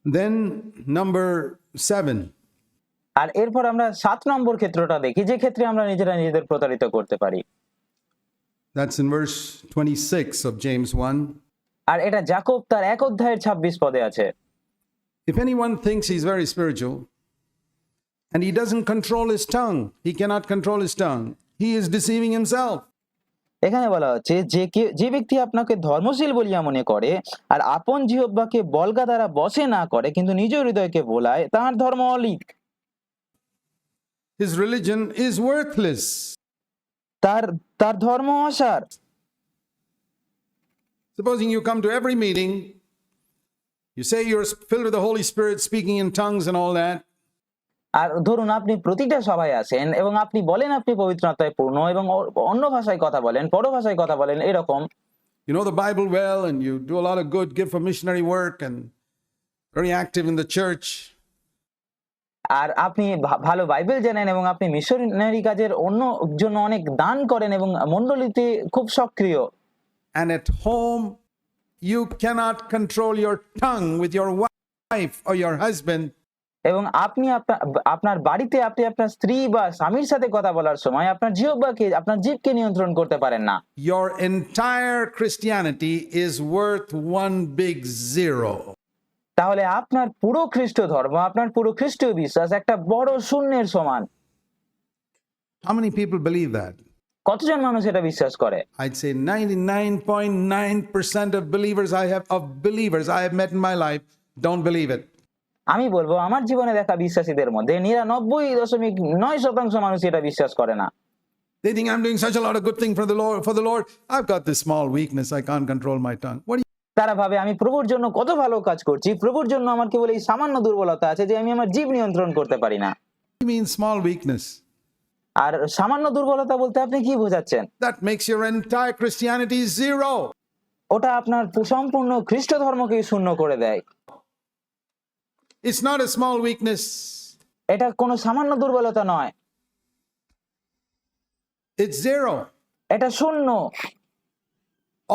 Then number 7. আর এরপর আমরা 7 নম্বর ক্ষেত্রটা দেখি, যে ক্ষেত্রে আমরা নিজেরা নিজেদের প্রতারিত করতে পারি। That's in verse 26 of James 1. আর এটা যাকব তার 1 অধ্যায়ের 26 পদে আছে। If anyone thinks he's very spiritual and he doesn't control his tongue, he cannot control his tongue, he is deceiving himself. এখানে বলা হচ্ছে যে ব্যক্তি আপনাকে ধর্মশীল বলিয়া মনে করে আর আপন জিহ্বাকে বল্গা দ্বারা বশে না করে কিন্তু নিজ হৃদয়কে বোলায়, তাহার ধর্ম অলিক। His religion is worthless. তার ধর্ম অসার। Supposing you come to every meeting, you say you're filled with the Holy Spirit, speaking in tongues and all that. আর ধরুন আপনি প্রতিটা সভায় আসেন এবং আপনি বলেন আপনি পবিত্র আত্মায় পূর্ণ এবং অন্য ভাষায় কথা বলেন, পরভাষায় কথা বলেন, এরকম। You know the Bible well and you do a lot of good, give for missionary work and very active in the church. আর আপনি ভালো বাইবেল জানেন এবং আপনি মিশনারি কাজের অন্য জন্য অনেক দান করেন এবং মণ্ডলীতে খুব সক্রিয়। And at home you cannot control your tongue with your wife or your husband. এবং আপনি আপনার বাড়িতে আপনি আপনার স্ত্রী বা স্বামীর সাথে কথা বলার সময় আপনার জিহ্বাকে নিয়ন্ত্রণ করতে পারেন না। Your entire Christianity is worth one big zero. তাহলে আপনার পুরো খ্রিস্ট ধর্ম, আপনার পুরো খ্রিস্টীয় বিশ্বাস একটা বড় শূন্যের সমান। How many people believe that? কতজন মানুষ এটা বিশ্বাস করে? I'd say 99.9% of believers I have met in my life don't believe it. আমি বলবো আমার জীবনে দেখা বিশ্বাসীদের মধ্যে 99.9% মানুষ এটা বিশ্বাস করে না। They think I'm doing such a lot of good things for the Lord. I've got this small weakness, I can't control my tongue. What do you তারা ভাবে আমি প্রভুর জন্য কত ভালো কাজ করছি, প্রভুর জন্য আমার কেবল এই সামান্য দুর্বলতা আছে যে আমি আমার জিভ নিয়ন্ত্রণ করতে পারি না। mean small weakness? আর সামান্য দুর্বলতা বলতে আপনি কি বোঝাচ্ছেন? That makes your entire Christianity zero. ওটা আপনার সম্পূর্ণ খ্রিস্ট ধর্মকে শূন্য করে দেয়। It's not a small weakness. এটা কোনো সামান্য দুর্বলতা নয়, It's zero. এটা শূন্য।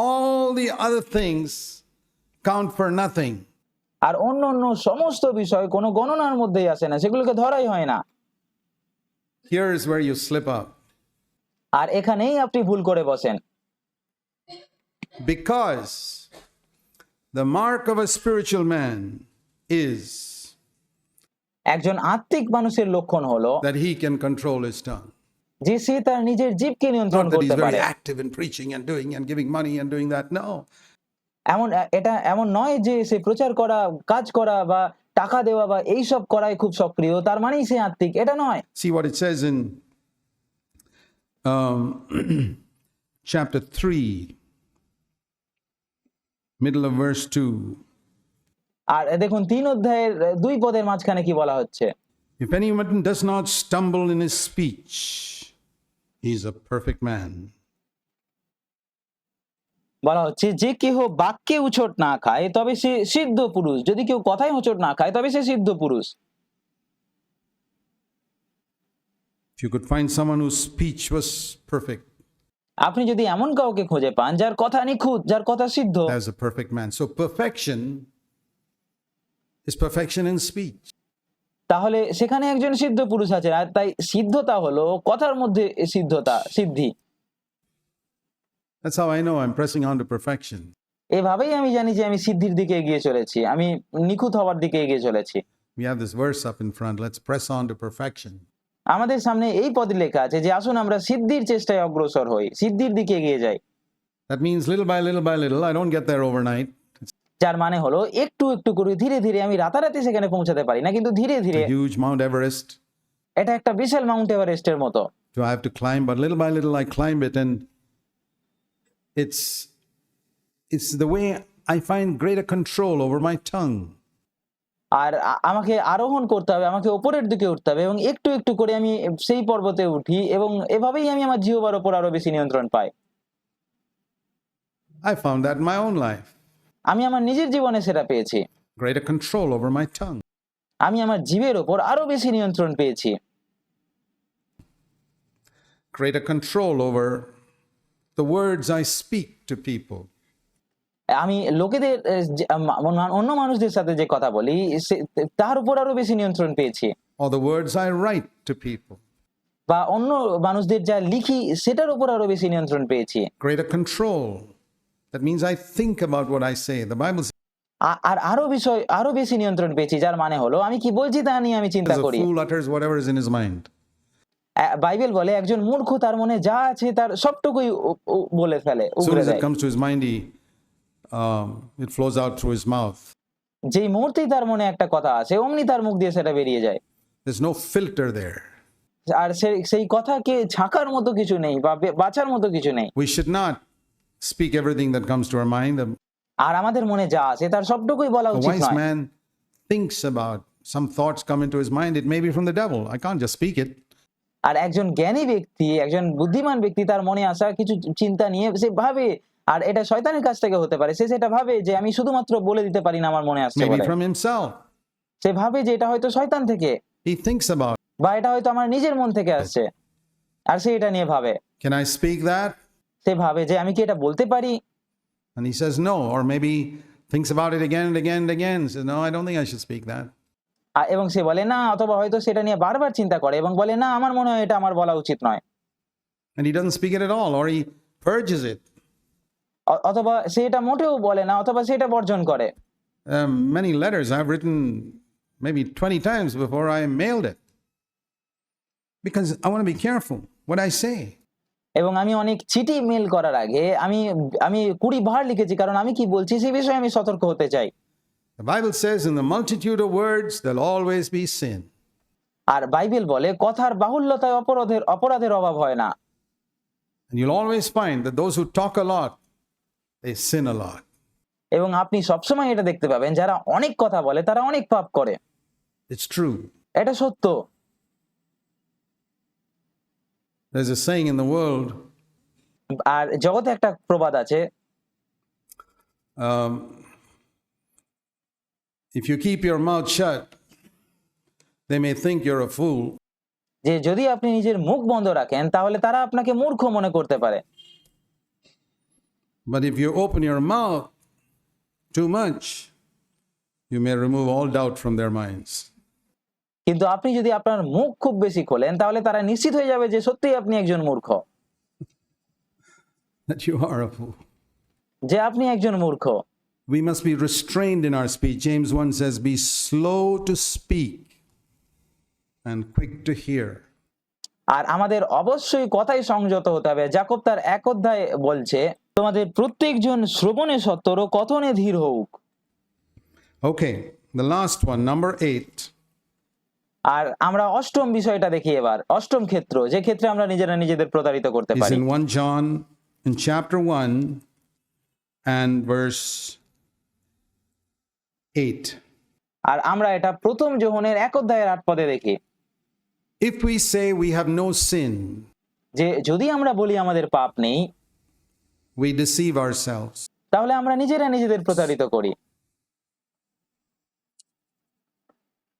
All the other things count for nothing. আর অন্য সমস্ত বিষয় কোনো গণনার মধ্যেই আসে না, সেগুলোকে ধরাই হয় না। Here is where you slip up. আর এখানেই আপনি ভুল করে বসেন। Because the mark of a spiritual man is একজন আত্মিক মানুষের লক্ষণ হলো that he can control his tongue. যে সে তার নিজের জিভকে নিয়ন্ত্রণ Not that he's করতে very পারে। active in preaching and doing and giving money and doing that. No. এটা এমন নয় যে সে প্রচার করা, কাজ করা বা টাকা দেওয়া বা এই সব করায় খুব সক্রিয়, তার মানেই সে আত্মিক, এটা নয়। See what it says in chapter 3, middle of verse 2. আর দেখুন 3 অধ্যায়ের 2 পদের মাঝখানে কি বলা হচ্ছে? If anyone does not stumble in his speech, he is a perfect man. বলা হচ্ছে যে কেহ বাক্যে উচট না খায় তবে সে সিদ্ধ পুরুষ। যদি কেউ কথায় উচট না খায় তবে সে সিদ্ধ পুরুষ। If you could find someone whose speech was perfect, আপনি যদি এমন কাউকে খুঁজে পান যার কথা নিখুঁত, যার কথা সিদ্ধ, that's a perfect man. So perfection is perfection in speech. তাহলে সেখানে একজন সিদ্ধ পুরুষ আছে। আর তাই সিদ্ধতা হলো কথার মধ্যে সিদ্ধি। That's how I know I'm pressing on to perfection. এভাবেই আমি জানি যে আমি সিদ্ধির দিকে এগিয়ে চলেছি, আমি নিখুঁত হওয়ার দিকে এগিয়ে চলেছি। We have this verse up in front. Let's press on to perfection. আমাদের সামনে এই পদে লেখা আছে যে আসুন আমরা সিদ্ধির চেষ্টায় অগ্রসর হই, সিদ্ধির দিকে এগিয়ে যাই। That means little by little by little. I don't get there overnight. যার মানে হলো একটু একটু করে ধীরে ধীরে, আমি রাতারাতি সেখানে পৌঁছাতে পারি না, কিন্তু ধীরে ধীরে। A huge Mount Everest. এটা একটা বিশাল মাউন্ট এভারেস্টের মতো। So I have to climb, but little by little I climb it, and it's the way I find greater control over my tongue. আর আমাকে আরোহণ করতে হবে, আমাকে উপরের দিকে উঠতে হবে এবং একটু একটু করে আমি সেই পর্বতে উঠি এবং এভাবেই আমি আমার জিহ্বার উপর আরো বেশি নিয়ন্ত্রণ পাই। I found that in my own life. আমি আমার নিজের জীবনে সেটা পেয়েছি। Greater control over my tongue. আমি আমার জিভের উপর আরো বেশি নিয়ন্ত্রণ পেয়েছি। Greater control over the words I speak to people. আমি লোকেদের অন্য মানুষদের সাথে যে কথা বলি তার উপর আরো বেশি নিয়ন্ত্রণ পেয়েছি, or the words I write to people. বা অন্য মানুষদের যা লিখি সেটার উপর আরো বেশি নিয়ন্ত্রণ পেয়েছি। Greater control. That means I think about what I say. The Bible says, আর আরো বেশি নিয়ন্ত্রণ পেয়েছি, যার মানে হলো আমি কি বলছি তা নিয়ে আমি চিন্তা a করি। fool utters whatever is in his mind. Bible বলে একজন মূর্খ তার মনে যা আছে তার সবটুকুই বলে ফেলে, As soon উগরে as it দেয়। comes to his mind, it flows out through his mouth. যেই মুহূর্তেই তার মনে একটা কথা আসে অমনি তার মুখ দিয়ে সেটা বেরিয়ে যায়। There's no filter there. আর সেই কথাকে ঝাঁকার মতো কিছু নেই বা বাঁচার মতো কিছু নেই। We should not speak everything that comes to our mind. আর আমাদের মনে যা আছে তার সবটুকুই বলা A উচিত wise নয়। man thinks about some thoughts come into his mind. It may be from the devil. I can't just speak it. আর একজন জ্ঞানী ব্যক্তি, একজন বুদ্ধিমান ব্যক্তি তার মনে আসা কিছু চিন্তা নিয়ে সে ভাবে, আর এটা শয়তানের কাছ থেকে হতে পারে, সে সেটা ভাবে যে আমি শুধুমাত্র বলে দিতে পারি না আমার মনে আসছে Maybe বলে। from himself. সে ভাবে যে এটা হয়তো শয়তান থেকে, He thinks about, বা এটা হয়তো আমার নিজের মন থেকে আসছে, আর সে এটা নিয়ে ভাবে। can I speak that? সে ভাবে যে আমি কি এটা বলতে পারি, And he says no. Or maybe thinks about it again and again and again. Says, no, I don't think I should speak that. এবং সে বলে না, অথবা হয়তো সেটা নিয়ে বারবার চিন্তা করে এবং বলে না আমার মনে হয় এটা আমার বলা উচিত নয়, And he doesn't speak it at all. Or he purges it. অথবা সে এটা মোটেও বলে না, অথবা সে এটা বর্জন করে। Many letters I've written maybe 20 times before I mailed it. Because I want to be careful what I say. এবং আমি অনেক চিঠি মেল করার আগে আমি 20 বার লিখেছি, কারণ আমি কি বলছি সেই বিষয়ে আমি সতর্ক হতে চাই। The Bible says in the multitude of words, there'll always be sin. আর বাইবেল বলে কথার বাহুল্যতায় অপরাধের অভাব হয় না। And you'll always find that those who talk a lot, they sin a lot. এবং আপনি সবসময় এটা দেখতে পাবেন যারা অনেক কথা বলে তারা অনেক পাপ করে। It's true. এটা সত্য। There's a saying in the world, আর জগতে একটা প্রবাদ আছে, if you keep your mouth shut, they may think you're a fool. যে যদি আপনি নিজের মুখ বন্ধ রাখেন তাহলে তারা আপনাকে মূর্খ মনে করতে পারে, But if you open your mouth too much, you may remove all doubt from their minds. কিন্তু আপনি যদি আপনার মুখ খুব বেশি খোলেন তাহলে তারা নিশ্চিত হয়ে যাবে যে সত্যিই আপনি একজন মূর্খ, That you are a fool. যে আপনি একজন মূর্খ। We must be restrained in our speech. James 1 says, be slow to speak and quick to hear. আর আমাদের অবশ্যই কথাই সংযত হতে হবে। যাকব তার 1 অধ্যায় বলছে তোমাদের প্রত্যেকজন শ্রবণে সত্তর ও কথনে ধীর হোক। Okay, the last one, number 8. আর আমরা অষ্টম বিষয়টা দেখি এবার, অষ্টম ক্ষেত্র, যে ক্ষেত্রে আমরা নিজেদের প্রতারিত করতে is পারি। in 1 John in chapter 1 and verse 8. আর আমরা এটা প্রথম যোহনের 1 অধ্যায়ের 8 পদে দেখি, If we say we have no sin, যে যদি আমরা বলি আমাদের পাপ নেই we deceive ourselves. তাহলে আমরা নিজেদের প্রতারিত করি।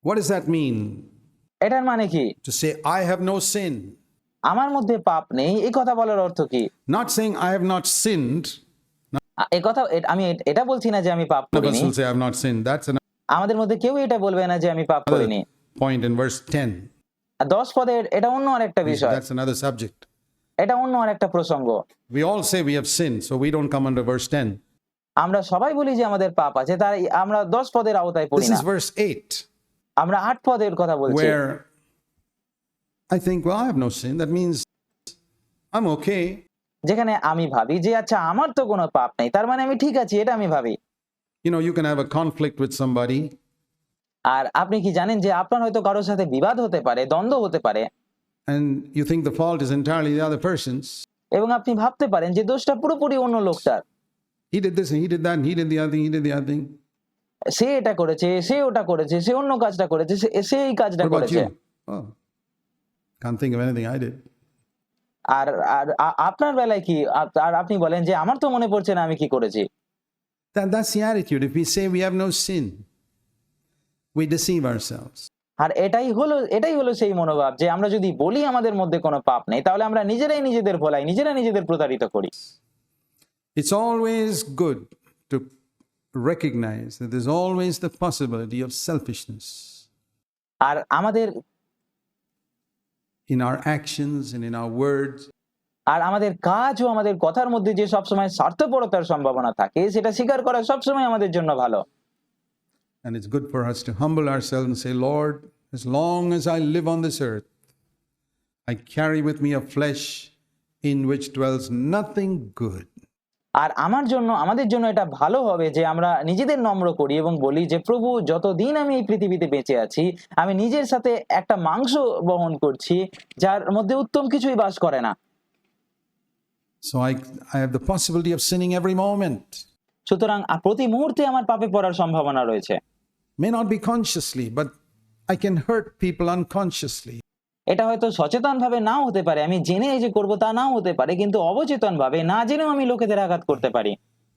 What does that mean? এটার মানে কি? To say I have no sin. আমার মধ্যে পাপ নেই এই কথা বলার অর্থ কি? Not saying I have not sinned. এই কথা আমি এটা বলছি না যে আমি পাপ None of us করিনি। will say I have not sinned. That's আমাদের মধ্যে কেউ এটা বলবে না যে আমি পাপ করিনি। another point in verse 10. আর 10 পদের এটা অন্য আরেকটা বিষয়, That's another subject. এটা অন্য আরেকটা প্রসঙ্গ। We all say we have sinned, so we don't come under verse 10. আমরা সবাই বলি যে আমাদের পাপ আছে, তাই আমরা 10 পদের আওতায় পড়ি This না। is verse 8, আমরা 8 পদের কথা বলছি, where I think, well, I have no sin. That means I'm okay. যেখানে আমি ভাবি যে আচ্ছা আমার তো কোনো পাপ নেই, তার মানে আমি ঠিক আছি, এটা আমি ভাবি। You know, you can have a conflict with somebody, আর আপনি কি জানেন যে আপনার হয়তো কারোর সাথে বিবাদ হতে পারে, দ্বন্দ্ব হতে পারে, and you think the fault is entirely the other person's. এবং আপনি ভাবতে পারেন যে দোষটা পুরোপুরি অন্য লোকটার। He did this and he did that and he did the other thing, he did the other thing. সে এটা করেছে, সে ওটা করেছে, সে অন্য কাজটা করেছে, সে এই কাজটা What about করেছে। you? Oh, can't think of anything I did. আর আপনার বেলায় কি? আর আপনি বলেন যে আমার তো মনে পড়ছে না আমি কি করেছি। That's the attitude. If we say we have no sin, we deceive ourselves. আর এটাই হলো সেই মনোভাব যে আমরা যদি বলি আমাদের মধ্যে কোনো পাপ নেই তাহলে আমরা নিজেরাই নিজেদের ভোলাই, নিজেদের প্রতারিত করি। It's always good to recognize that there's always the possibility of selfishness আর আমাদের in our actions and in our words. আমাদের কাজ ও আমাদের কথার মধ্যে যে সবসময় স্বার্থপরতার সম্ভাবনা থাকে সেটা স্বীকার করা সবসময় আমাদের জন্য ভালো। And it's good for us to humble ourselves and say, Lord, as long as I live on this earth, I carry with me a flesh in which dwells nothing good. আর আমাদের জন্য এটা ভালো হবে যে আমরা নিজেদের নম্র করি এবং বলি যে প্রভু, যতদিন আমি এই পৃথিবীতে বেঁচে আছি আমি নিজের সাথে একটা মাংস বহন করছি যার মধ্যে উত্তম কিছুই বাস করে না। So I have the possibility of sinning every moment. সুতরাং প্রতি মুহূর্তে আমার পাপে পড়ার সম্ভাবনা রয়েছে। May not be consciously, but I can hurt people unconsciously. এটা হয়তো সচেতন ভাবে নাও হতে পারে, আমি জেনে এই যে করবো তা নাও হতে পারে, কিন্তু অবচেতন ভাবে না জেনেও আমি লোকেদের আঘাত করতে পারি।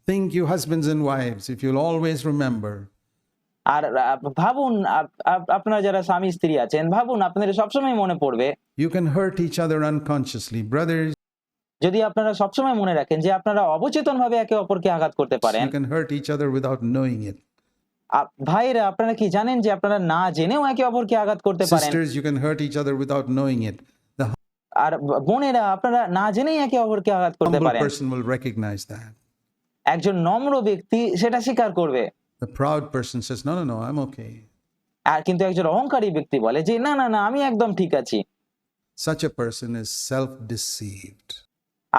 Think you husbands and wives, if you'll always remember, আর ভাবুন, আপনারা যারা স্বামী স্ত্রী আছেন, ভাবুন আপনাদের সবসময় মনে পড়বে, you can hurt each other unconsciously. Brothers, যদি আপনারা সবসময় মনে রাখেন যে আপনারা অবচেতন ভাবে একে অপরকে আঘাত করতে পারেন। you can hurt each other without knowing it. ভাইরা, আপনারা কি জানেন যে আপনারা না জেনেও একে অপরকে আঘাত করতে পারেন? Sisters, you can hurt each other without knowing it. The আর বোনেরা, আপনারা না জেনেই একে অপরকে আঘাত করতে humble পারেন। person will recognize that. একজন নম্র ব্যক্তি সেটা স্বীকার করবে। The proud person says, no, no, no, I'm okay. আর কিন্তু একজন অহংকারী ব্যক্তি বলে যে না না না, আমি একদম ঠিক আছি। Such a person is self-deceived.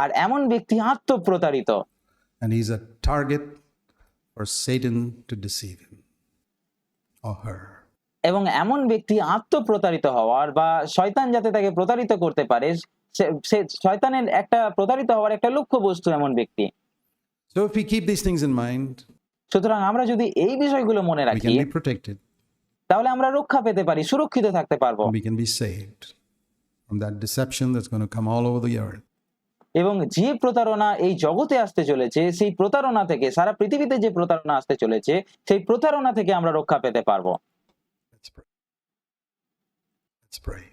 আর এমন ব্যক্তি আত্মপ্রতারিত। And he's a target for Satan to deceive him or her. এবং এমন ব্যক্তি আত্মপ্রতারিত হওয়ার বা শয়তান যাতে তাকে প্রতারিত করতে পারে, সে শয়তানের একটা প্রতারিত হওয়ার একটা লক্ষ্য বস্তু এমন ব্যক্তি। So if we keep these things in mind, সুতরাং আমরা যদি এই বিষয়গুলো মনে we রাখি can be protected. তাহলে আমরা রক্ষা পেতে পারি, সুরক্ষিত থাকতে পারবো We can be saved from that deception that's going to come all over the earth. এবং যে প্রতারণা এই জগতে আসতে চলেছে, সেই প্রতারণা থেকে, সারা পৃথিবীতে যে প্রতারণা আসতে চলেছে, সেই প্রতারণা থেকে আমরা রক্ষা পেতে পারবো। Let's pray. Let's pray.